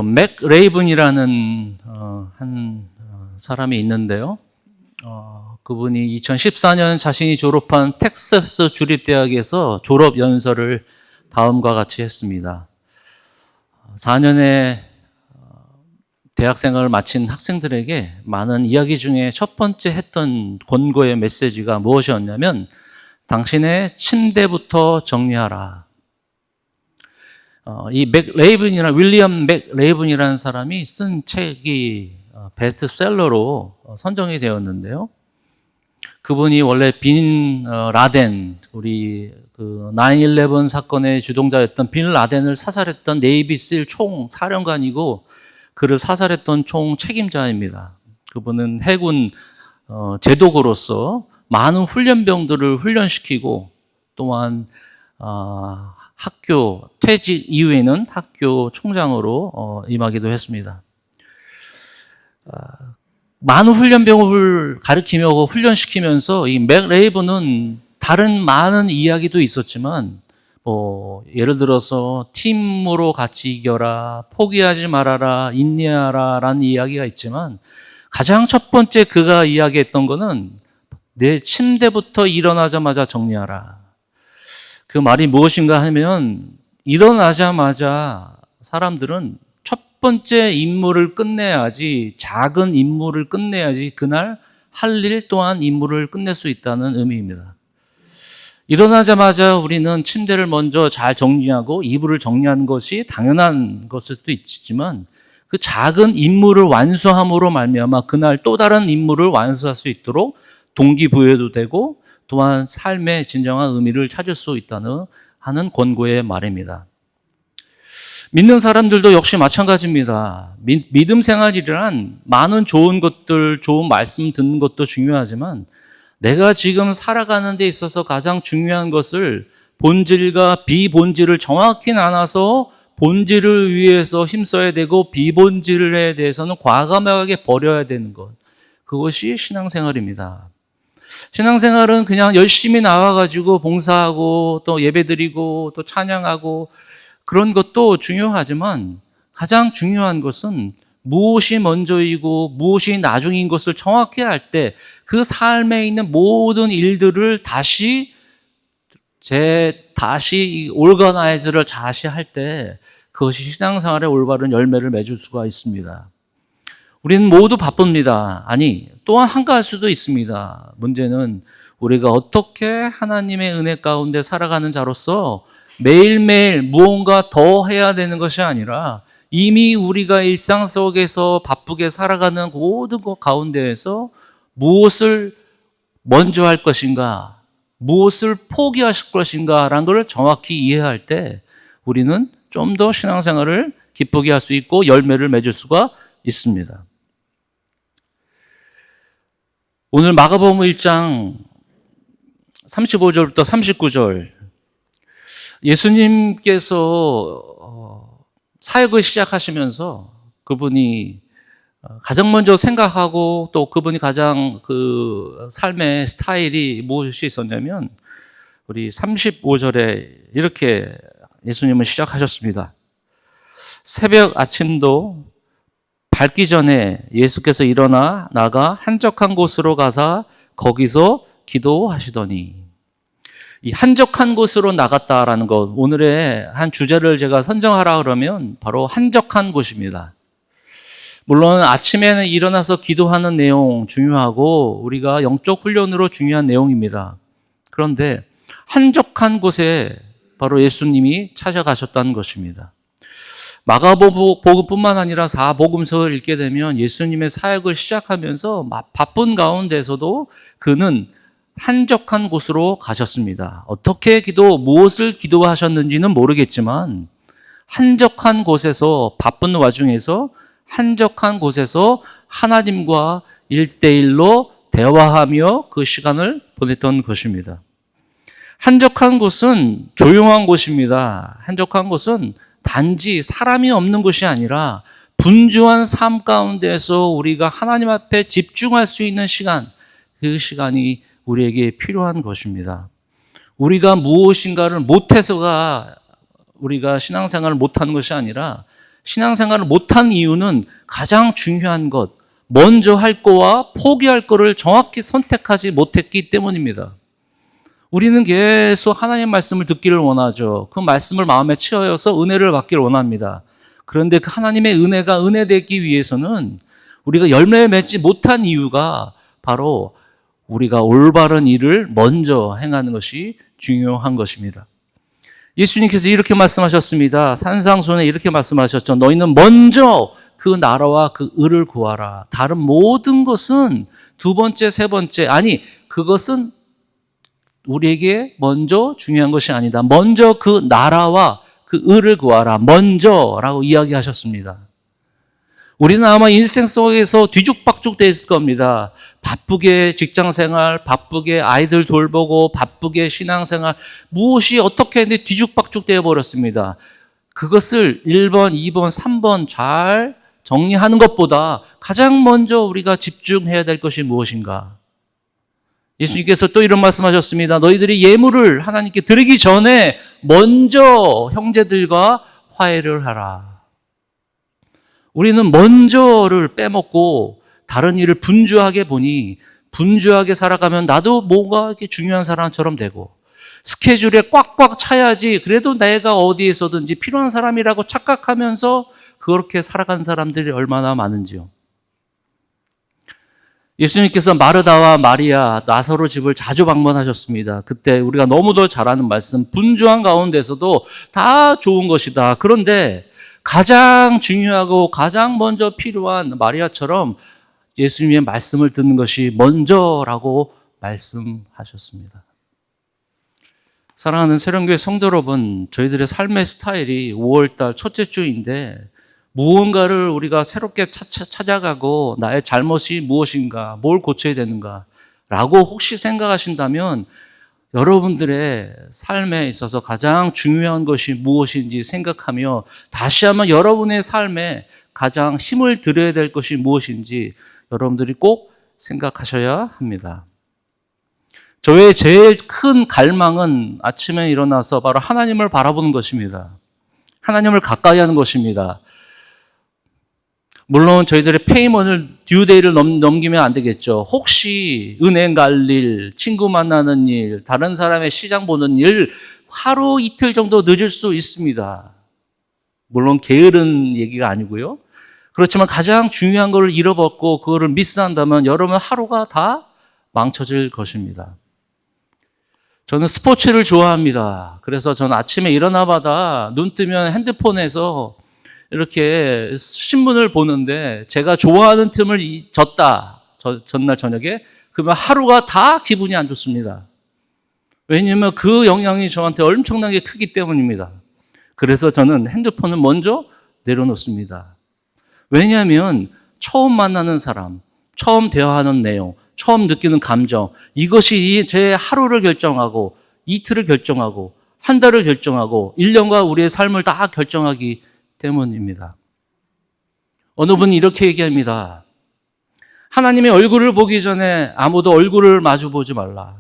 맥 레이븐이라는 한 사람이 있는데요. 그분이 2014년 자신이 졸업한 텍사스 주립대학에서 졸업 연설을 다음과 같이 했습니다. 4년의 대학생활을 마친 학생들에게 많은 이야기 중에 첫 번째 했던 권고의 메시지가 무엇이었냐면, 당신의 침대부터 정리하라. 이 윌리엄 맥 레이븐이라는 사람이 쓴 책이 베스트셀러로 선정이 되었는데요. 그분이 원래 빈 라덴, 우리 9/11 사건의 주동자였던 빈 라덴을 사살했던 네이비실 총 사령관이고, 그를 사살했던 총 책임자입니다. 그분은 해군 제독으로서 많은 훈련병들을 훈련시키고, 또한 학교 퇴직 이후에는 학교 총장으로 임하기도 했습니다. 많은 훈련병을 가르치며 훈련시키면서 이 맥 레이븐은 다른 많은 이야기도 있었지만, 예를 들어서 팀으로 같이 이겨라, 포기하지 말아라, 인내하라 라는 이야기가 있지만, 가장 첫 번째 그가 이야기했던 거는 내 침대부터 일어나자마자 정리하라. 그 말이 무엇인가 하면, 일어나자마자 사람들은 첫 번째 임무를 끝내야지, 작은 임무를 끝내야지 그날 할 일 또한 임무를 끝낼 수 있다는 의미입니다. 일어나자마자 우리는 침대를 먼저 잘 정리하고 이불을 정리하는 것이 당연한 것일 수도 있지만, 그 작은 임무를 완수함으로 말미암아 그날 또 다른 임무를 완수할 수 있도록 동기부여도 되고, 또한 삶의 진정한 의미를 찾을 수 있다는 하는 권고의 말입니다. 믿는 사람들도 역시 마찬가지입니다. 믿음 생활이란 많은 좋은 것들, 좋은 말씀 듣는 것도 중요하지만, 내가 지금 살아가는 데 있어서 가장 중요한 것을 본질과 비본질을 정확히 나눠서 본질을 위해서 힘써야 되고, 비본질에 대해서는 과감하게 버려야 되는 것, 그것이 신앙생활입니다. 신앙생활은 그냥 열심히 나와가지고 봉사하고 또 예배드리고 또 찬양하고 그런 것도 중요하지만, 가장 중요한 것은 무엇이 먼저이고 무엇이 나중인 것을 정확히 할 때 그 삶에 있는 모든 일들을 다시 올가나이즈를 다시 할 때, 그것이 신앙생활의 올바른 열매를 맺을 수가 있습니다. 우리는 모두 바쁩니다. 아니, 또한 한 가지 수도 있습니다. 문제는 우리가 어떻게 하나님의 은혜 가운데 살아가는 자로서 매일매일 무언가 더 해야 되는 것이 아니라, 이미 우리가 일상 속에서 바쁘게 살아가는 모든 것 가운데에서 무엇을 먼저 할 것인가, 무엇을 포기하실 것인가 라는 걸 정확히 이해할 때 우리는 좀 더 신앙생활을 기쁘게 할 수 있고 열매를 맺을 수가 있습니다. 오늘 마가복음 1장 35절부터 39절, 예수님께서 사역을 시작하시면서 그분이 가장 먼저 생각하고 또 그분이 가장 그 삶의 스타일이 무엇이 있었냐면, 우리 35절에 이렇게 예수님은 시작하셨습니다. 새벽 아침도 밝기 전에 예수께서 일어나 나가 한적한 곳으로 가사 거기서 기도하시더니, 이 한적한 곳으로 나갔다라는 것, 오늘의 한 주제를 제가 선정하라 그러면 바로 한적한 곳입니다. 물론 아침에는 일어나서 기도하는 내용 중요하고 우리가 영적 훈련으로 중요한 내용입니다. 그런데 한적한 곳에 바로 예수님이 찾아가셨다는 것입니다. 마가복음뿐만 아니라 사복음서를 읽게 되면 예수님의 사역을 시작하면서 바쁜 가운데서도 그는 한적한 곳으로 가셨습니다. 어떻게 무엇을 기도하셨는지는 모르겠지만, 한적한 곳에서, 바쁜 와중에서 한적한 곳에서 하나님과 1대1로 대화하며 그 시간을 보냈던 것입니다. 한적한 곳은 조용한 곳입니다. 한적한 곳은 단지 사람이 없는 곳이 아니라 분주한 삶 가운데서 우리가 하나님 앞에 집중할 수 있는 시간, 그 시간이 우리에게 필요한 것입니다. 우리가 무엇인가를 못해서가 우리가 신앙생활을 못하는 것이 아니라, 신앙생활을 못한 이유는 가장 중요한 것, 먼저 할 거와 포기할 거를 정확히 선택하지 못했기 때문입니다. 우리는 계속 하나님 말씀을 듣기를 원하죠. 그 말씀을 마음에 채워서 은혜를 받기를 원합니다. 그런데 그 하나님의 은혜가 은혜되기 위해서는 우리가 열매 맺지 못한 이유가 바로 우리가 올바른 일을 먼저 행하는 것이 중요한 것입니다. 예수님께서 이렇게 말씀하셨습니다. 산상수훈에 이렇게 말씀하셨죠. 너희는 먼저 그 나라와 그 의를 구하라. 다른 모든 것은 두 번째, 세 번째, 아니 그것은 우리에게 먼저 중요한 것이 아니다. 먼저 그 나라와 그 의를 구하라. 먼저라고 이야기하셨습니다. 우리는 아마 인생 속에서 뒤죽박죽 돼 있을 겁니다. 바쁘게 직장생활, 바쁘게 아이들 돌보고, 바쁘게 신앙생활, 무엇이 어떻게 했는데 뒤죽박죽 되어 버렸습니다. 그것을 1번, 2번, 3번 잘 정리하는 것보다 가장 먼저 우리가 집중해야 될 것이 무엇인가? 예수님께서 또 이런 말씀하셨습니다. 너희들이 예물을 하나님께 드리기 전에 먼저 형제들과 화해를 하라. 우리는 먼저를 빼먹고 다른 일을 분주하게 보니 분주하게 살아가면 나도 뭔가 이렇게 중요한 사람처럼 되고 스케줄에 꽉꽉 차야지 그래도 내가 어디에서든지 필요한 사람이라고 착각하면서 그렇게 살아간 사람들이 얼마나 많은지요. 예수님께서 마르다와 마리아, 나사로 집을 자주 방문하셨습니다. 그때 우리가 너무도 잘 아는 말씀, 분주한 가운데서도 다 좋은 것이다. 그런데 가장 중요하고 가장 먼저 필요한 마리아처럼 예수님의 말씀을 듣는 것이 먼저라고 말씀하셨습니다. 사랑하는 새롱교회 성도 여러분, 저희들의 삶의 스타일이 5월달 첫째 주인데 무언가를 우리가 새롭게 찾아가고 나의 잘못이 무엇인가, 뭘 고쳐야 되는가 라고 혹시 생각하신다면 여러분들의 삶에 있어서 가장 중요한 것이 무엇인지 생각하며 다시 한번 여러분의 삶에 가장 힘을 들여야 될 것이 무엇인지 여러분들이 꼭 생각하셔야 합니다. 저의 제일 큰 갈망은 아침에 일어나서 바로 하나님을 바라보는 것입니다. 하나님을 가까이 하는 것입니다. 물론 저희들의 페이먼을 듀데이를 넘기면 안 되겠죠. 혹시 은행 갈 일, 친구 만나는 일, 다른 사람의 시장 보는 일 하루 이틀 정도 늦을 수 있습니다. 물론 게으른 얘기가 아니고요. 그렇지만 가장 중요한 걸 잃어버리고 그거를 미스한다면 여러분 하루가 다 망쳐질 것입니다. 저는 스포츠를 좋아합니다. 그래서 저는 아침에 일어나마다 눈 뜨면 핸드폰에서 이렇게 신문을 보는데 제가 좋아하는 팀을 졌다. 전날 저녁에. 그러면 하루가 다 기분이 안 좋습니다. 왜냐하면 그 영향이 저한테 엄청나게 크기 때문입니다. 그래서 저는 핸드폰을 먼저 내려놓습니다. 왜냐하면 처음 만나는 사람, 처음 대화하는 내용, 처음 느끼는 감정, 이것이 제 하루를 결정하고 이틀을 결정하고 한 달을 결정하고 1년과 우리의 삶을 다 결정하기 때문입니다. 어느 분이 이렇게 얘기합니다. 하나님의 얼굴을 보기 전에 아무도 얼굴을 마주보지 말라.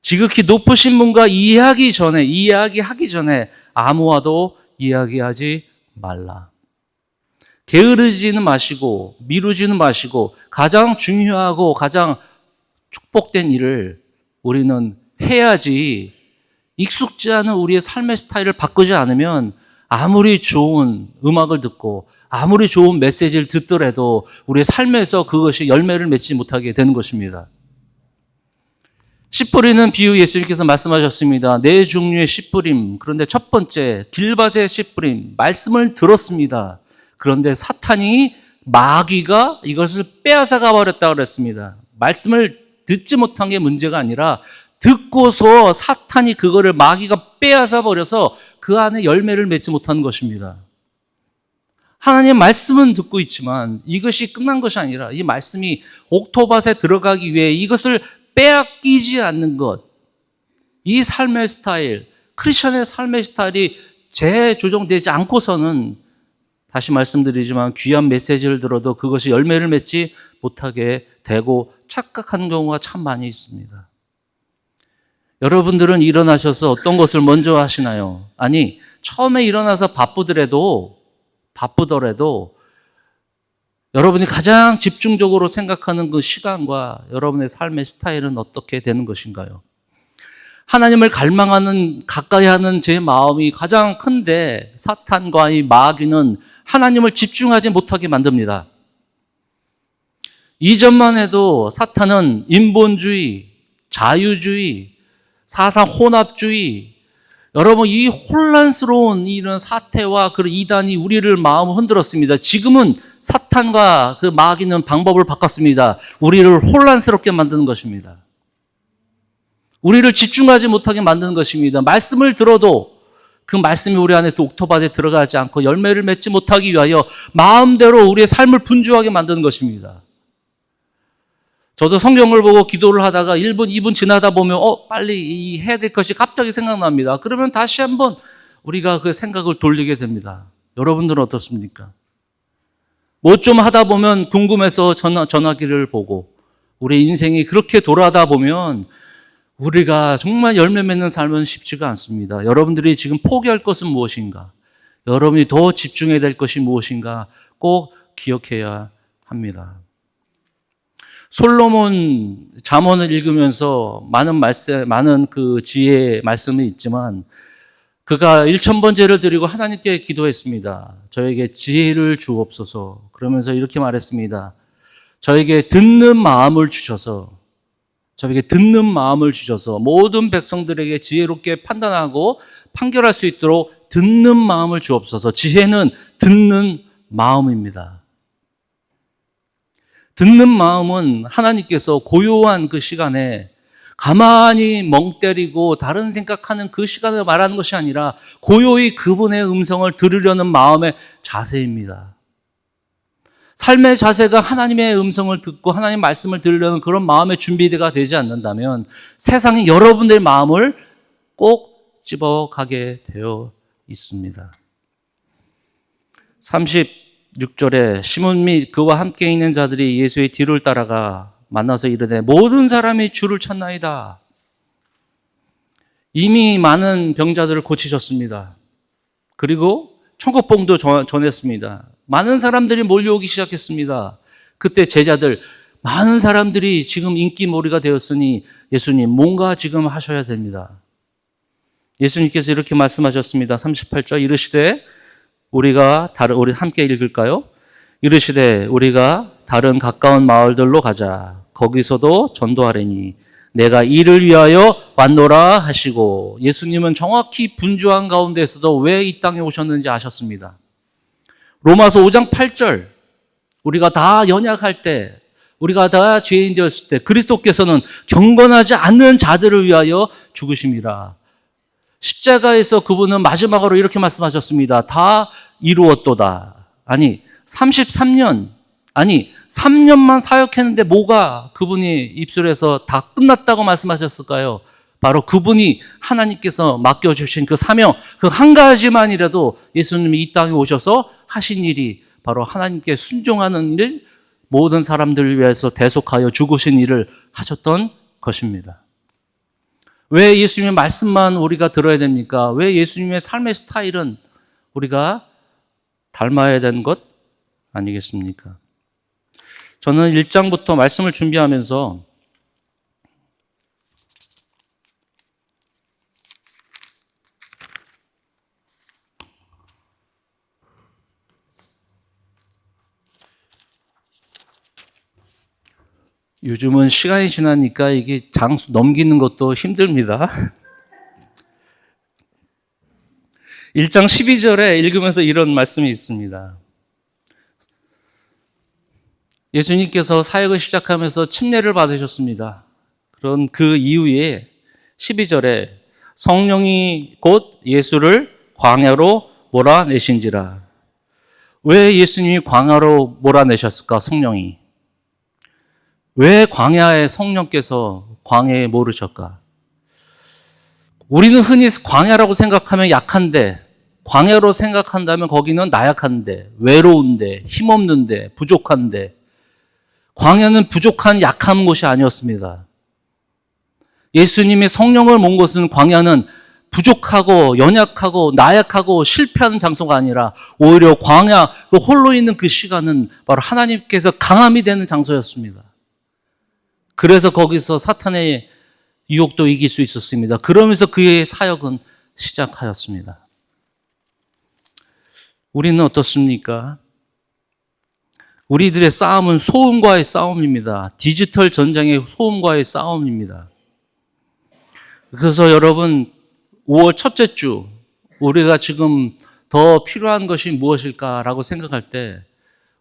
지극히 높으신 분과 이야기하기 전에 아무와도 이야기하지 말라. 게으르지는 마시고 미루지는 마시고 가장 중요하고 가장 축복된 일을 우리는 해야지 익숙지 않은 우리의 삶의 스타일을 바꾸지 않으면 아무리 좋은 음악을 듣고 아무리 좋은 메시지를 듣더라도 우리의 삶에서 그것이 열매를 맺지 못하게 되는 것입니다. 씨 뿌리는 비유 예수님께서 말씀하셨습니다. 네 종류의 씨 뿌림. 그런데 첫 번째 길밭의 씨 뿌림. 말씀을 들었습니다. 그런데 사탄이 마귀가 이것을 빼앗아가 버렸다고 그랬습니다. 말씀을 듣지 못한 게 문제가 아니라 듣고서 사탄이 그거를 마귀가 빼앗아 버려서 그 안에 열매를 맺지 못하는 것입니다. 하나님의 말씀은 듣고 있지만 이것이 끝난 것이 아니라 이 말씀이 옥토밭에 들어가기 위해 이것을 빼앗기지 않는 것, 이 삶의 스타일, 크리스천의 삶의 스타일이 재조정되지 않고서는 다시 말씀드리지만 귀한 메시지를 들어도 그것이 열매를 맺지 못하게 되고 착각하는 경우가 참 많이 있습니다. 여러분들은 일어나셔서 어떤 것을 먼저 하시나요? 아니, 처음에 일어나서 바쁘더라도 바쁘더라도 여러분이 가장 집중적으로 생각하는 그 시간과 여러분의 삶의 스타일은 어떻게 되는 것인가요? 하나님을 갈망하는, 가까이 하는 제 마음이 가장 큰데 사탄과 이 마귀는 하나님을 집중하지 못하게 만듭니다. 이전만 해도 사탄은 인본주의, 자유주의, 사상 혼합주의, 여러분 이 혼란스러운 이런 사태와 그 이단이 우리를 마음을 흔들었습니다. 지금은 사탄과 그 마귀는 방법을 바꿨습니다. 우리를 혼란스럽게 만드는 것입니다. 우리를 집중하지 못하게 만드는 것입니다. 말씀을 들어도 그 말씀이 우리 안에 옥토밭에 들어가지 않고 열매를 맺지 못하기 위하여 마음대로 우리의 삶을 분주하게 만드는 것입니다. 저도 성경을 보고 기도를 하다가 1분, 2분 지나다 보면 빨리 해야 될 것이 갑자기 생각납니다. 그러면 다시 한번 우리가 그 생각을 돌리게 됩니다. 여러분들은 어떻습니까? 뭐 좀 하다 보면 궁금해서 전화기를 보고 우리 인생이 그렇게 돌아다 보면 우리가 정말 열매 맺는 삶은 쉽지가 않습니다. 여러분들이 지금 포기할 것은 무엇인가? 여러분이 더 집중해야 될 것이 무엇인가? 꼭 기억해야 합니다. 솔로몬 잠언을 읽으면서 많은 그 지혜의 말씀이 있지만 그가 1000번제를 드리고 하나님께 기도했습니다. 저에게 지혜를 주옵소서. 그러면서 이렇게 말했습니다. 저에게 듣는 마음을 주셔서 모든 백성들에게 지혜롭게 판단하고 판결할 수 있도록 듣는 마음을 주옵소서. 지혜는 듣는 마음입니다. 듣는 마음은 하나님께서 고요한 그 시간에 가만히 멍 때리고 다른 생각하는 그 시간을 말하는 것이 아니라 고요히 그분의 음성을 들으려는 마음의 자세입니다. 삶의 자세가 하나님의 음성을 듣고 하나님의 말씀을 들으려는 그런 마음의 준비가 되지 않는다면 세상이 여러분들의 마음을 꼭 집어가게 되어 있습니다. 36절에 시몬 및 그와 함께 있는 자들이 예수의 뒤를 따라가 만나서 이르되 모든 사람이 주를 찾나이다. 이미 많은 병자들을 고치셨습니다. 그리고 천국봉도 전했습니다. 많은 사람들이 몰려오기 시작했습니다. 그때 제자들, 많은 사람들이 지금 인기몰이가 되었으니 예수님 뭔가 지금 하셔야 됩니다. 예수님께서 이렇게 말씀하셨습니다. 38절 이르시되 우리 함께 읽을까요? 이르시되 우리가 다른 가까운 마을들로 가자. 거기서도 전도하려니 내가 이를 위하여 왔노라 하시고 예수님은 정확히 분주한 가운데서도 왜 이 땅에 오셨는지 아셨습니다. 로마서 5장 8절 우리가 다 연약할 때 우리가 다 죄인 되었을 때 그리스도께서는 경건하지 않는 자들을 위하여 죽으심이라. 십자가에서 그분은 마지막으로 이렇게 말씀하셨습니다. 다 이루었도다. 3년만 사역했는데 뭐가 그분이 입술에서 다 끝났다고 말씀하셨을까요? 바로 그분이 하나님께서 맡겨주신 그 사명, 그 한 가지만이라도 예수님이 이 땅에 오셔서 하신 일이 바로 하나님께 순종하는 일, 모든 사람들을 위해서 대속하여 죽으신 일을 하셨던 것입니다. 왜 예수님의 말씀만 우리가 들어야 됩니까? 왜 예수님의 삶의 스타일은 우리가 닮아야 되는 것 아니겠습니까? 저는 1장부터 말씀을 준비하면서 요즘은 시간이 지나니까 이게 장수 넘기는 것도 힘듭니다. 1장 12절에 읽으면서 이런 말씀이 있습니다. 예수님께서 사역을 시작하면서 침례를 받으셨습니다. 그런 그 이후에 12절에 성령이 곧 예수를 광야로 몰아내신지라. 왜 예수님이 광야로 몰아내셨을까? 성령이. 왜 광야에 성령께서 광야에 모르셨까? 우리는 흔히 광야라고 생각하면 약한데, 광야로 생각한다면 거기는 나약한데, 외로운데, 힘없는데, 부족한데, 광야는 부족한 약한 곳이 아니었습니다. 예수님이 성령을 모은 것은 광야는 부족하고 연약하고 나약하고 실패하는 장소가 아니라 오히려 광야, 그 홀로 있는 그 시간은 바로 하나님께서 강함이 되는 장소였습니다. 그래서 거기서 사탄의 유혹도 이길 수 있었습니다. 그러면서 그의 사역은 시작하였습니다. 우리는 어떻습니까? 우리들의 싸움은 소음과의 싸움입니다. 디지털 전쟁의 소음과의 싸움입니다. 그래서 여러분, 5월 첫째 주, 우리가 지금 더 필요한 것이 무엇일까라고 생각할 때,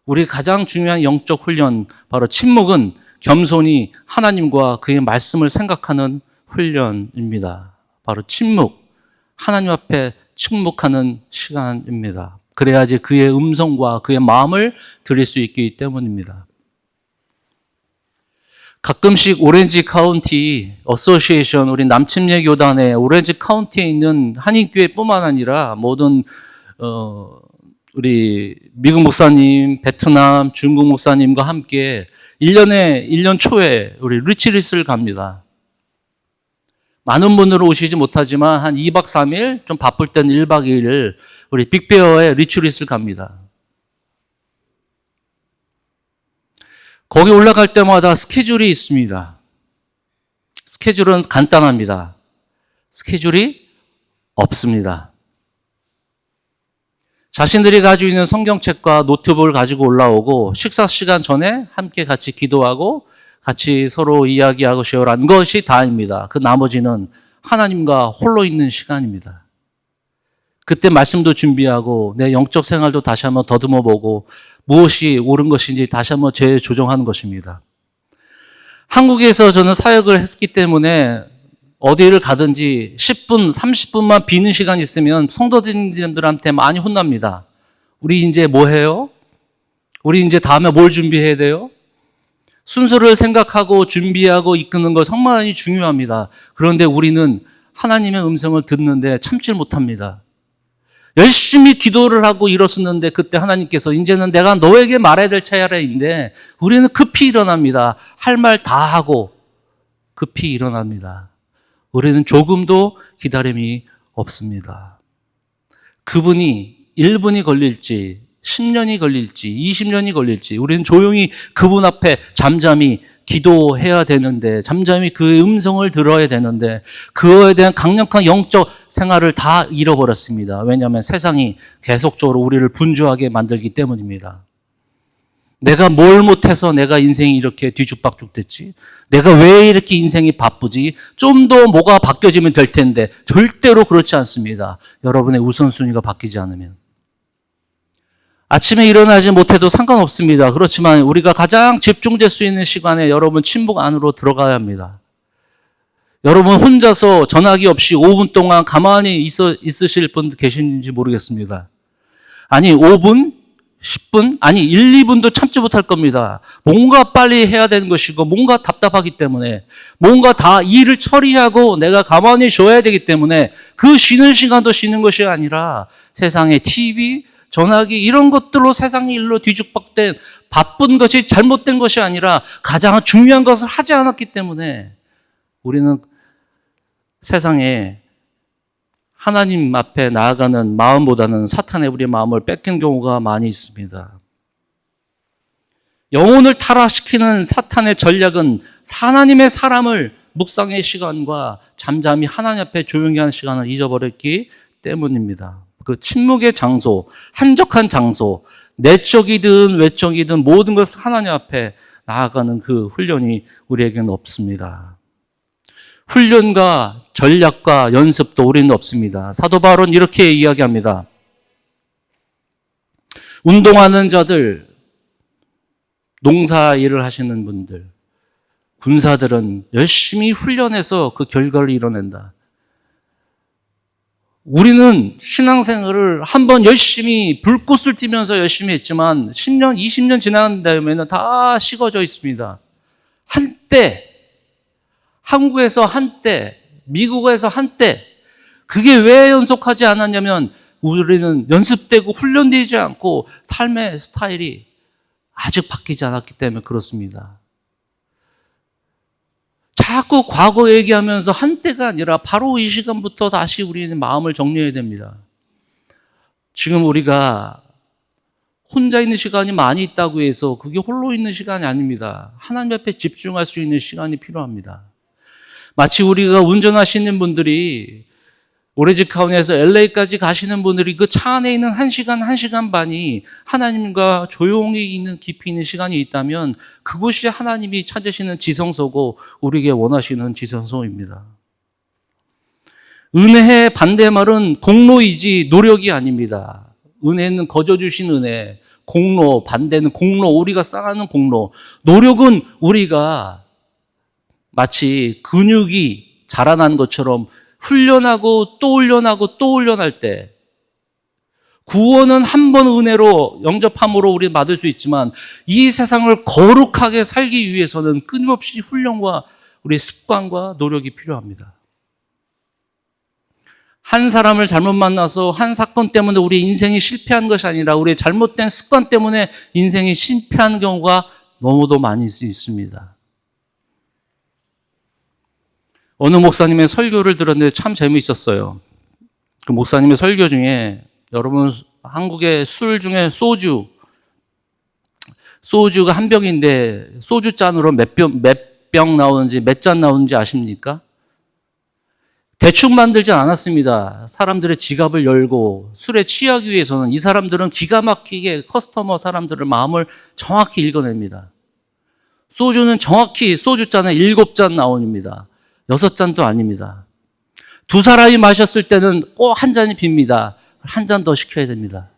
우리 가장 중요한 영적 훈련, 바로 침묵은 겸손히 하나님과 그의 말씀을 생각하는 훈련입니다. 바로 침묵, 하나님 앞에 침묵하는 시간입니다. 그래야지 그의 음성과 그의 마음을 들을 수 있기 때문입니다. 가끔씩 오렌지 카운티 어소시에이션, 우리 남침례 교단의 오렌지 카운티에 있는 한인교회뿐만 아니라 모든 우리 미국 목사님, 베트남, 중국 목사님과 함께 1년 초에 우리 리트릿을 갑니다. 많은 분들은 오시지 못하지만 한 2박 3일, 좀 바쁠 때는 1박 2일 우리 빅베어에 리트릿을 갑니다. 거기 올라갈 때마다 스케줄이 있습니다. 스케줄은 간단합니다. 스케줄이 없습니다. 자신들이 가지고 있는 성경책과 노트북을 가지고 올라오고 식사 시간 전에 함께 같이 기도하고 같이 서로 이야기하고 쉐어한 것이 다입니다. 그 나머지는 하나님과 홀로 있는 시간입니다. 그때 말씀도 준비하고 내 영적 생활도 다시 한번 더듬어보고 무엇이 옳은 것인지 다시 한번 재조정하는 것입니다. 한국에서 저는 사역을 했기 때문에 어디를 가든지 10분, 30분만 비는 시간 있으면 성도님들한테 많이 혼납니다. 우리 이제 뭐 해요? 우리 이제 다음에 뭘 준비해야 돼요? 순서를 생각하고 준비하고 이끄는 거 정말 중요합니다. 그런데 우리는 하나님의 음성을 듣는데 참지 못합니다. 열심히 기도를 하고 일었었는데 그때 하나님께서 이제는 내가 너에게 말해야 될 차례인데 우리는 급히 일어납니다. 할 말 다 하고 급히 일어납니다. 우리는 조금도 기다림이 없습니다. 그분이 1분이 걸릴지 10년이 걸릴지 20년이 걸릴지 우리는 조용히 그분 앞에 잠잠히 기도해야 되는데 잠잠히 그의 음성을 들어야 되는데 그거에 대한 강력한 영적 생활을 다 잃어버렸습니다. 왜냐하면 세상이 계속적으로 우리를 분주하게 만들기 때문입니다. 내가 뭘 못해서 내가 인생이 이렇게 뒤죽박죽 됐지? 내가 왜 이렇게 인생이 바쁘지? 좀 더 뭐가 바뀌어지면 될 텐데 절대로 그렇지 않습니다. 여러분의 우선순위가 바뀌지 않으면. 아침에 일어나지 못해도 상관없습니다. 그렇지만 우리가 가장 집중될 수 있는 시간에 여러분 침묵 안으로 들어가야 합니다. 여러분 혼자서 전화기 없이 5분 동안 가만히 있으실 분 계신지 모르겠습니다. 아니 5분? 10분? 아니 1, 2분도 참지 못할 겁니다. 뭔가 빨리 해야 되는 것이고 뭔가 답답하기 때문에 뭔가 다 일을 처리하고 내가 가만히 쉬어야 되기 때문에 그 쉬는 시간도 쉬는 것이 아니라 세상에 TV, 전화기 이런 것들로 세상의 일로 뒤죽박된 바쁜 것이 잘못된 것이 아니라 가장 중요한 것을 하지 않았기 때문에 우리는 세상에 하나님 앞에 나아가는 마음보다는 사탄의 우리의 마음을 뺏긴 경우가 많이 있습니다. 영혼을 타락시키는 사탄의 전략은 하나님의 사람을 묵상의 시간과 잠잠히 하나님 앞에 조용히 하는 시간을 잊어버렸기 때문입니다. 그 침묵의 장소, 한적한 장소, 내적이든 외적이든 모든 것을 하나님 앞에 나아가는 그 훈련이 우리에게는 없습니다. 훈련과 전략과 연습도 우리는 없습니다. 사도 바울은 이렇게 이야기합니다. 운동하는 자들, 농사 일을 하시는 분들, 군사들은 열심히 훈련해서 그 결과를 이뤄낸다. 우리는 신앙생활을 한번 열심히 불꽃을 띠면서 열심히 했지만 10년, 20년 지난 다음에는 다 식어져 있습니다. 한때, 한국에서 한때, 미국에서 한때, 그게 왜 연속하지 않았냐면 우리는 연습되고 훈련되지 않고 삶의 스타일이 아직 바뀌지 않았기 때문에 그렇습니다. 자꾸 과거 얘기하면서 한때가 아니라 바로 이 시간부터 다시 우리는 마음을 정리해야 됩니다. 지금 우리가 혼자 있는 시간이 많이 있다고 해서 그게 홀로 있는 시간이 아닙니다. 하나님 앞에 집중할 수 있는 시간이 필요합니다. 마치 우리가 운전하시는 분들이 오레지카운에서 LA까지 가시는 분들이 그 차 안에 있는 1시간, 1시간 반이 하나님과 조용히 있는 깊이 있는 시간이 있다면 그곳이 하나님이 찾으시는 지성소고 우리에게 원하시는 지성소입니다. 은혜의 반대말은 공로이지 노력이 아닙니다. 은혜는 거저 주신 은혜, 공로, 반대는 공로, 우리가 쌓아가는 공로. 노력은 우리가 마치 근육이 자라난 것처럼 훈련하고 또 훈련하고 또 훈련할 때, 구원은 한 번 은혜로 영접함으로 우리 받을 수 있지만 이 세상을 거룩하게 살기 위해서는 끊임없이 훈련과 우리의 습관과 노력이 필요합니다. 한 사람을 잘못 만나서 한 사건 때문에 우리 인생이 실패한 것이 아니라 우리의 잘못된 습관 때문에 인생이 실패하는 경우가 너무도 많이 있습니다. 어느 목사님의 설교를 들었는데 참 재미있었어요. 그 목사님의 설교 중에 여러분 한국의 술 중에 소주가 한 병인데 소주 잔으로 몇 병 나오는지 몇 잔 나오는지 아십니까? 대충 만들지 않았습니다. 사람들의 지갑을 열고 술에 취하기 위해서는 이 사람들은 기가 막히게 커스터머 사람들의 마음을 정확히 읽어냅니다. 소주는 정확히 소주잔에 7잔 나옵니다. 6잔도 아닙니다. 두 사람이 마셨을 때는 꼭 한 잔이 빕니다. 한 잔 더 시켜야 됩니다.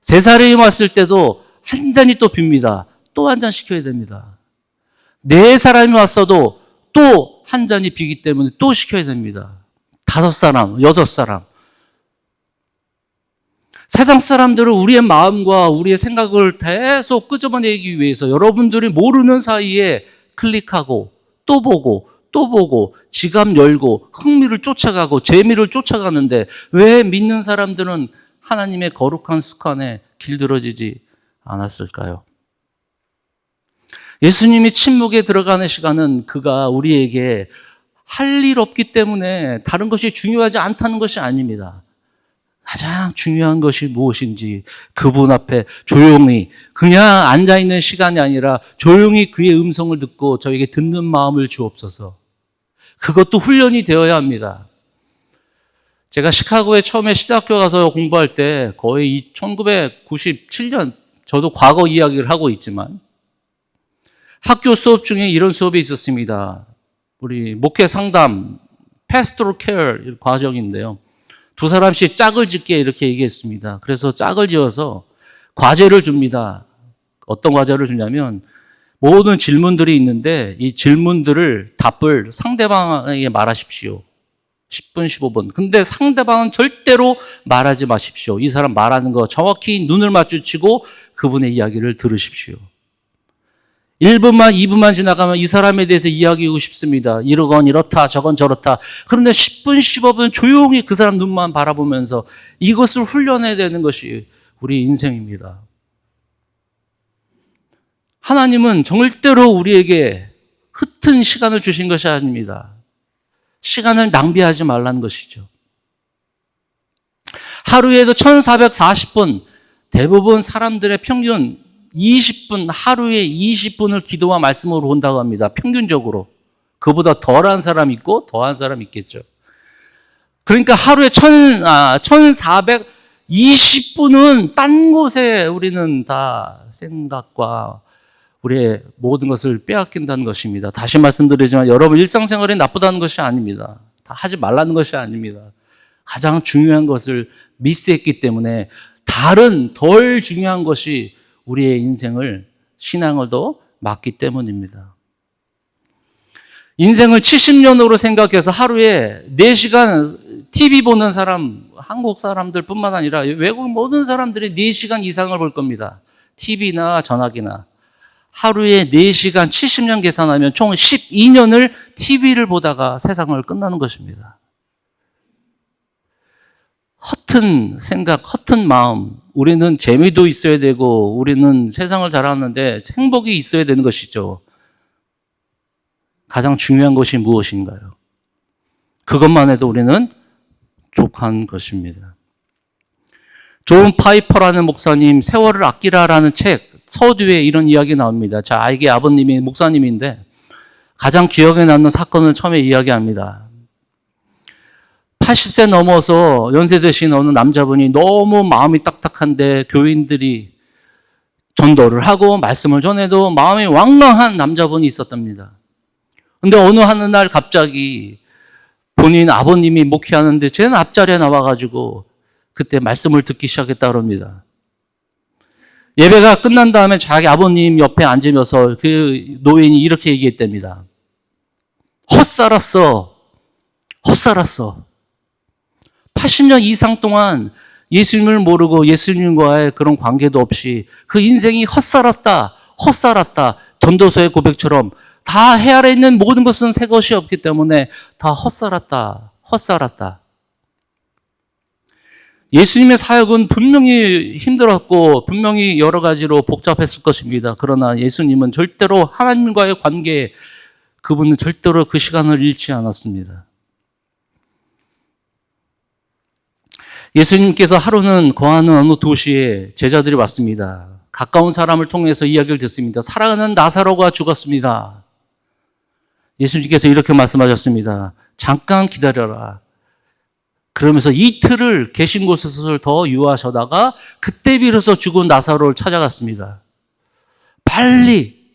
세 사람이 마실 때도 한 잔이 또 빕니다. 또 한 잔 시켜야 됩니다. 네 사람이 왔어도 또 한 잔이 비기 때문에 또 시켜야 됩니다. 5사람, 6사람. 세상 사람들은 우리의 마음과 우리의 생각을 계속 끄집어내기 위해서 여러분들이 모르는 사이에 클릭하고 또 보고 또 보고 지갑 열고 흥미를 쫓아가고 재미를 쫓아가는데 왜 믿는 사람들은 하나님의 거룩한 습관에 길들어지지 않았을까요? 예수님이 침묵에 들어가는 시간은 그가 우리에게 할 일 없기 때문에 다른 것이 중요하지 않다는 것이 아닙니다. 가장 중요한 것이 무엇인지 그분 앞에 조용히 그냥 앉아있는 시간이 아니라 조용히 그의 음성을 듣고 저에게 듣는 마음을 주옵소서. 그것도 훈련이 되어야 합니다. 제가 시카고에 처음에 신학교 가서 공부할 때 거의 1997년, 저도 과거 이야기를 하고 있지만 학교 수업 중에 이런 수업이 있었습니다. 우리 목회 상담, pastoral care 과정인데요. 두 사람씩 짝을 짓게 이렇게 얘기했습니다. 그래서 짝을 지어서 과제를 줍니다. 어떤 과제를 주냐면 모든 질문들이 있는데 이 질문들을 답을 상대방에게 말하십시오. 10분, 15분. 근데 상대방은 절대로 말하지 마십시오. 이 사람 말하는 거 정확히 눈을 마주치고 그분의 이야기를 들으십시오. 1분만, 2분만 지나가면 이 사람에 대해서 이야기하고 싶습니다. 이러건 이렇다, 저건 저렇다. 그런데 10분, 15분 조용히 그 사람 눈만 바라보면서 이것을 훈련해야 되는 것이 우리 인생입니다. 하나님은 절대로 우리에게 흩은 시간을 주신 것이 아닙니다. 시간을 낭비하지 말라는 것이죠. 하루에도 1440분, 대부분 사람들의 평균 20분, 하루에 20분을 기도와 말씀으로 본다고 합니다. 평균적으로. 그보다 덜한 사람 있고 더한 사람 있겠죠. 그러니까 하루에 1420분은 딴 곳에 우리는 다 생각과 우리의 모든 것을 빼앗긴다는 것입니다. 다시 말씀드리지만 여러분 일상생활이 나쁘다는 것이 아닙니다. 다 하지 말라는 것이 아닙니다. 가장 중요한 것을 미스했기 때문에 다른 덜 중요한 것이 우리의 인생을 신앙을 더 막기 때문입니다. 인생을 70년으로 생각해서 하루에 4시간 TV 보는 사람, 한국 사람들 뿐만 아니라 외국 모든 사람들이 4시간 이상을 볼 겁니다. TV나 전화기나. 하루에 4시간 70년 계산하면 총 12년을 TV를 보다가 세상을 끝나는 것입니다. 허튼 생각, 허튼 마음. 우리는 재미도 있어야 되고 우리는 세상을 잘 아는데 행복이 있어야 되는 것이죠. 가장 중요한 것이 무엇인가요? 그것만 해도 우리는 족한 것입니다. 존 파이퍼라는 목사님 세월을 아끼라라는 책 서두에 이런 이야기 나옵니다. 자, 이게 아버님이 목사님인데 가장 기억에 남는 사건을 처음에 이야기합니다. 80세 넘어서 연세 드신 어느 남자분이 너무 마음이 딱딱한데 교인들이 전도를 하고 말씀을 전해도 마음이 완강한 남자분이 있었답니다. 근데 어느 날 갑자기 본인 아버님이 목회하는데 제 앞자리에 나와가지고 그때 말씀을 듣기 시작했다 그럽니다. 예배가 끝난 다음에 자기 아버님 옆에 앉으면서 그 노인이 이렇게 얘기했답니다. 헛살았어. 80년 이상 동안 예수님을 모르고 예수님과의 그런 관계도 없이 그 인생이 헛살았다. 전도서의 고백처럼 다 헤아려 있는 모든 것은 새 것이 없기 때문에 다 헛살았다. 예수님의 사역은 분명히 힘들었고 분명히 여러 가지로 복잡했을 것입니다. 그러나 예수님은 절대로 하나님과의 관계에 그분은 절대로 그 시간을 잃지 않았습니다. 예수님께서 하루는 거하는 어느 도시에 제자들이 왔습니다. 가까운 사람을 통해서 이야기를 듣습니다. 사랑하는 나사로가 죽었습니다. 예수님께서 이렇게 말씀하셨습니다. 잠깐 기다려라. 그러면서 이틀을 계신 곳에서 더 유하셔다가 그때 비로소 죽은 나사로를 찾아갔습니다. 빨리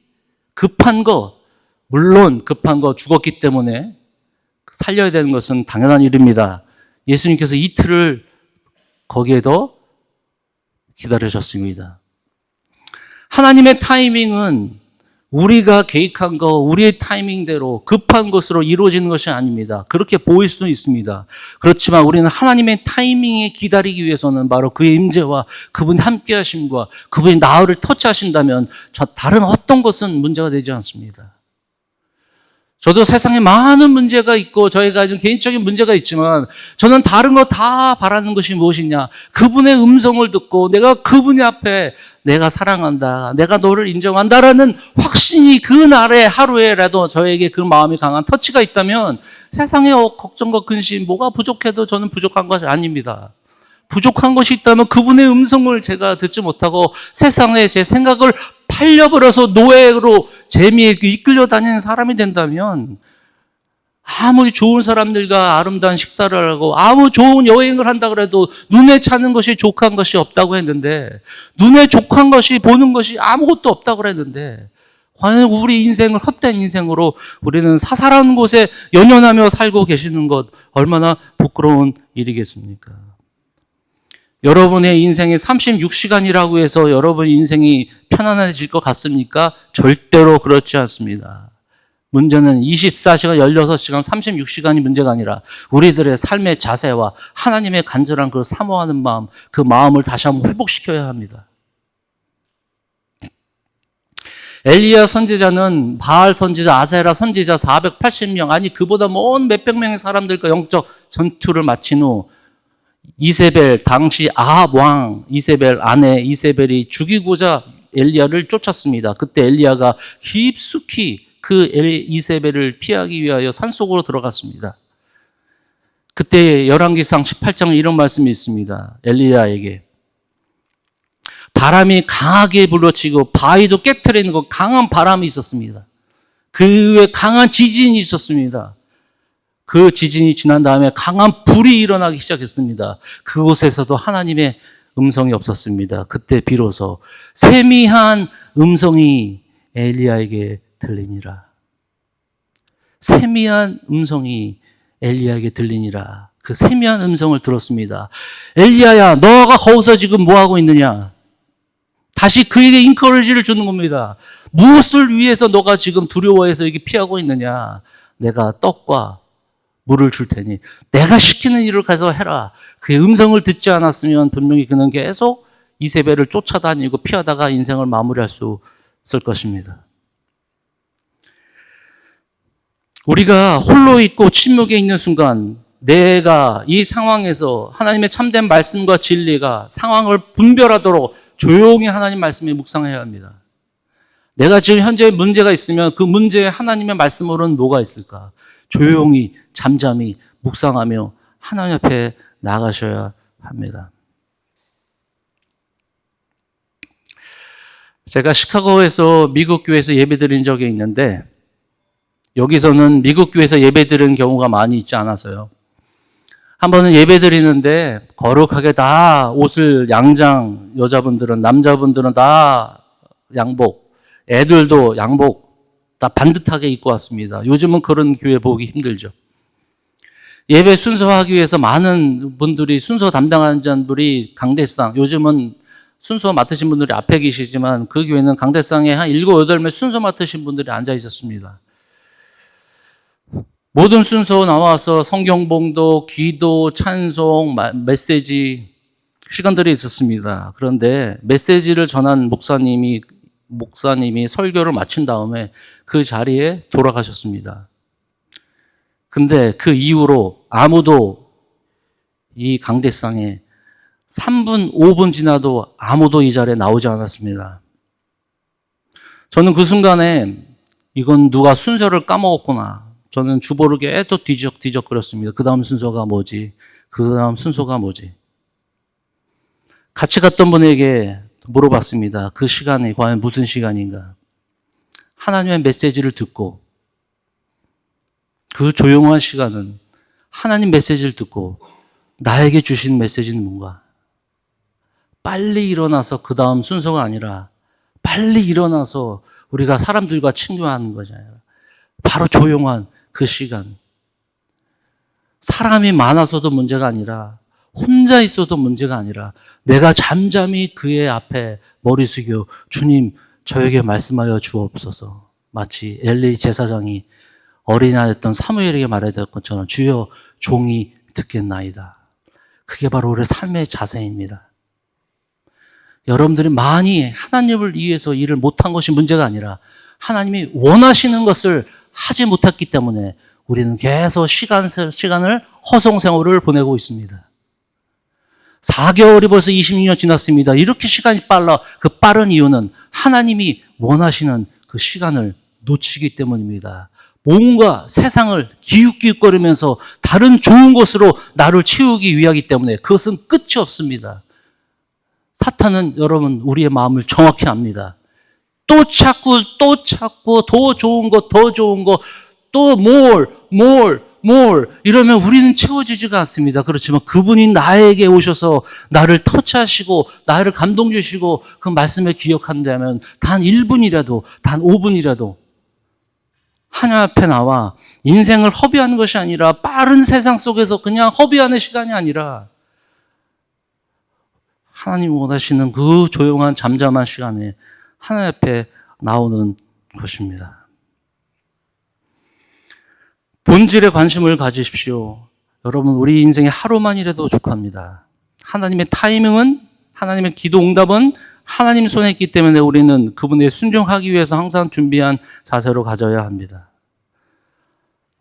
물론 급한 거 죽었기 때문에 살려야 되는 것은 당연한 일입니다. 예수님께서 이틀을 거기에 더 기다려줬습니다. 하나님의 타이밍은 우리가 계획한 거, 우리의 타이밍대로 급한 것으로 이루어지는 것이 아닙니다. 그렇게 보일 수는 있습니다. 그렇지만 우리는 하나님의 타이밍에 기다리기 위해서는 바로 그의 임재와 그분이 함께 하심과 그분이 나를 터치하신다면 다른 어떤 것은 문제가 되지 않습니다. 저도 세상에 많은 문제가 있고 저희가 가진 개인적인 문제가 있지만 저는 다른 거 다 바라는 것이 무엇이냐? 그분의 음성을 듣고 내가 그분의 앞에 내가 사랑한다, 내가 너를 인정한다라는 확신이 그날의 하루에라도 저에게 그 마음이 강한 터치가 있다면 세상의 걱정과 근심 뭐가 부족해도 저는 부족한 것이 아닙니다. 부족한 것이 있다면 그분의 음성을 제가 듣지 못하고 세상에 제 생각을 팔려버려서 노예로 재미에 이끌려 다니는 사람이 된다면 아무리 좋은 사람들과 아름다운 식사를 하고 아무 좋은 여행을 한다 그래도 눈에 차는 것이 족한 것이 없다고 했는데 눈에 족한 것이 보는 것이 아무것도 없다고 그랬는데 과연 우리 인생을 헛된 인생으로 우리는 사살한 곳에 연연하며 살고 계시는 것 얼마나 부끄러운 일이겠습니까? 여러분의 인생이 36시간이라고 해서 여러분 인생이 편안해질 것 같습니까? 절대로 그렇지 않습니다. 문제는 24시간, 16시간, 36시간이 문제가 아니라 우리들의 삶의 자세와 하나님의 간절한 그 사모하는 마음, 그 마음을 다시 한번 회복시켜야 합니다. 엘리야 선지자는 바알 선지자, 아세라 선지자 480명, 아니 그보다 먼 몇백 명의 사람들과 영적 전투를 마친 후 이세벨, 당시 아합 왕 이세벨 아내 이세벨이 죽이고자 엘리야를 쫓았습니다. 그때 엘리야가 깊숙이 그 이세벨을 피하기 위하여 산속으로 들어갔습니다. 그때 열왕기상 18장에 이런 말씀이 있습니다. 엘리야에게 바람이 강하게 불어치고 바위도 깨트리는 것 강한 바람이 있었습니다. 그 외에 강한 지진이 있었습니다. 그 지진이 지난 다음에 강한 불이 일어나기 시작했습니다. 그곳에서도 하나님의 음성이 없었습니다. 그때 비로소 세미한 음성이 엘리야에게 들리니라. 세미한 음성이 엘리야에게 들리니라. 그 세미한 음성을 들었습니다. 엘리야야, 너가 거기서 지금 뭐하고 있느냐? 다시 그에게 인커리지를 주는 겁니다. 무엇을 위해서 너가 지금 두려워해서 여기 피하고 있느냐? 내가 떡과 물을 줄 테니 내가 시키는 일을 가서 해라. 그의 음성을 듣지 않았으면 분명히 그는 계속 이세벨을 쫓아다니고 피하다가 인생을 마무리할 수 있을 것입니다. 우리가 홀로 있고 침묵에 있는 순간 내가 이 상황에서 하나님의 참된 말씀과 진리가 상황을 분별하도록 조용히 하나님 말씀에 묵상해야 합니다. 내가 지금 현재 문제가 있으면 그 문제에 하나님의 말씀으로는 뭐가 있을까? 조용히 잠잠히 묵상하며 하나님 앞에 나가셔야 합니다. 제가 시카고에서 미국 교회에서 예배드린 적이 있는데 여기서는 미국 교회에서 예배드리는 경우가 많이 있지 않아서요. 한 번은 예배드리는데 거룩하게 다 옷을 양장, 여자분들은 남자분들은 다 양복, 애들도 양복 다 반듯하게 입고 왔습니다. 요즘은 그런 교회 보기 힘들죠. 예배 순서하기 위해서 많은 분들이 순서 담당하는 분들이 강대상, 요즘은 순서 맡으신 분들이 앞에 계시지만 그 교회는 강대상에 한 7, 8명 순서 맡으신 분들이 앉아 있었습니다. 모든 순서 나와서 성경 봉독, 기도, 찬송, 메시지 시간들이 있었습니다. 그런데 메시지를 전한 목사님이 설교를 마친 다음에 그 자리에 돌아가셨습니다. 근데 그 이후로 아무도 이 강대상에 3분, 5분 지나도 아무도 이 자리에 나오지 않았습니다. 저는 그 순간에 이건 누가 순서를 까먹었구나. 저는 주보를 계속 뒤적거렸습니다. 그 다음 순서가 뭐지? 그 다음 순서가 뭐지? 같이 갔던 분에게 물어봤습니다. 그 시간이 과연 무슨 시간인가? 하나님의 메시지를 듣고 그 조용한 시간은 하나님 메시지를 듣고 나에게 주신 메시지는 뭔가? 빨리 일어나서 그 다음 순서가 아니라 빨리 일어나서 우리가 사람들과 친교하는 거잖아요. 바로 조용한 그 시간. 사람이 많아서도 문제가 아니라 혼자 있어도 문제가 아니라 내가 잠잠히 그의 앞에 머리 숙여 주님 저에게 말씀하여 주옵소서. 마치 엘리 제사장이 어린아이였던 사무엘에게 말했던 것처럼 주여 종이 듣겠나이다. 그게 바로 우리의 삶의 자세입니다. 여러분들이 많이 하나님을 위해서 일을 못한 것이 문제가 아니라 하나님이 원하시는 것을 하지 못했기 때문에 우리는 계속 시간을 허송세월을 보내고 있습니다. 4개월이 벌써 26년 지났습니다. 이렇게 시간이 빨라. 그 빠른 이유는 하나님이 원하시는 그 시간을 놓치기 때문입니다. 뭔가 세상을 기웃기웃거리면서 다른 좋은 것으로 나를 채우기 위하기 때문에 그것은 끝이 없습니다. 사탄은 여러분 우리의 마음을 정확히 압니다. 또 찾고 더 좋은 것 또 more 이러면 우리는 채워지지가 않습니다. 그렇지만 그분이 나에게 오셔서 나를 터치하시고 나를 감동 주시고 그 말씀을 기억한다면 단 1분이라도 단 5분이라도 하나님 앞에 나와 인생을 허비하는 것이 아니라 빠른 세상 속에서 그냥 허비하는 시간이 아니라 하나님 원하시는 그 조용한 잠잠한 시간에 하나님 앞에 나오는 것입니다. 본질에 관심을 가지십시오. 여러분 우리 인생에 하루만이라도 족합니다. 하나님의 타이밍은 하나님의 기도 응답은 하나님 손에 있기 때문에 우리는 그분에 순종하기 위해서 항상 준비한 자세로 가져야 합니다.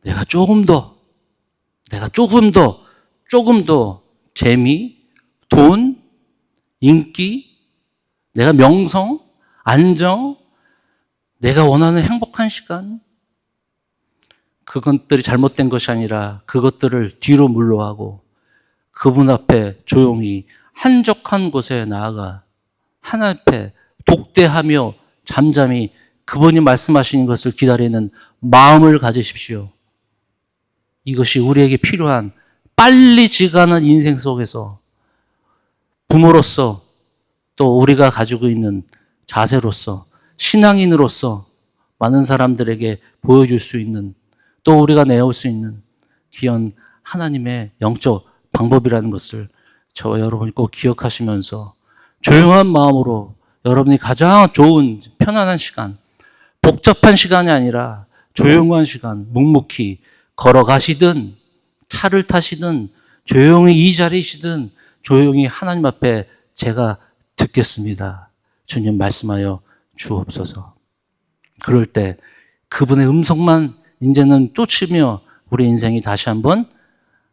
내가 조금 더 재미, 돈, 인기, 내가 명성, 안정, 내가 원하는 행복한 시간, 그것들이 잘못된 것이 아니라 그것들을 뒤로 물러하고 그분 앞에 조용히 한적한 곳에 나아가 하나님 앞에 독대하며 잠잠히 그분이 말씀하시는 것을 기다리는 마음을 가지십시오. 이것이 우리에게 필요한 빨리 지나가는 인생 속에서 부모로서 또 우리가 가지고 있는 자세로서 신앙인으로서 많은 사람들에게 보여줄 수 있는 또 우리가 내올 수 있는 귀한 하나님의 영적 방법이라는 것을 저와 여러분이 꼭 기억하시면서 조용한 마음으로 여러분이 가장 좋은 편안한 시간, 복잡한 시간이 아니라 조용한 시간, 묵묵히 걸어가시든 차를 타시든 조용히 이 자리시든 조용히 하나님 앞에 제가 듣겠습니다. 주님 말씀하여 주옵소서. 그럴 때 그분의 음성만 이제는 쫓으며 우리 인생이 다시 한번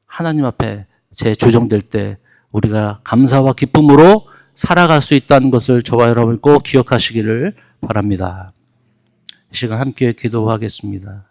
하나님 앞에 재조정될 때 우리가 감사와 기쁨으로 살아갈 수 있다는 것을 저와 여러분 꼭 기억하시기를 바랍니다. 이 시간 함께 기도하겠습니다.